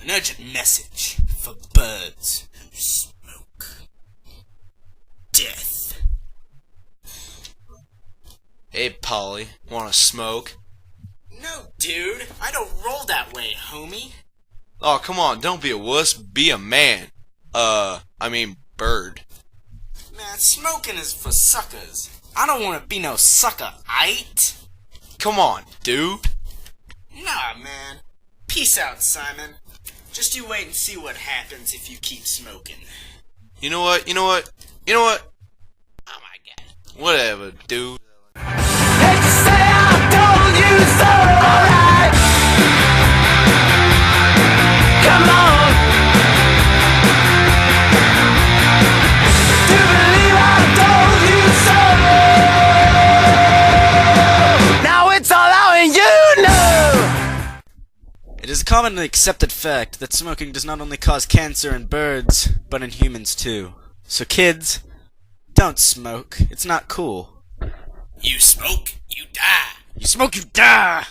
An urgent message for birds who smoke. Death. Hey, Polly, wanna smoke? No, dude. I don't roll that way, homie. Oh, come on, don't be a wuss, be a man. Bird. Man, smoking is for suckers. I don't want to be no sucker, aight? Come on, dude. Nah, man. Peace out, Simon. Just you wait and see what happens if you keep smoking. You know what? Oh my god. Whatever, dude. Hate to say I told you so, alright. Come on. Do believe I told you so. Now it's all out and you know. It is a commonly accepted fact that smoking does not only cause cancer in birds, but in humans too. So kids, don't smoke. It's not cool. You smoke, you die. You smoke, you die!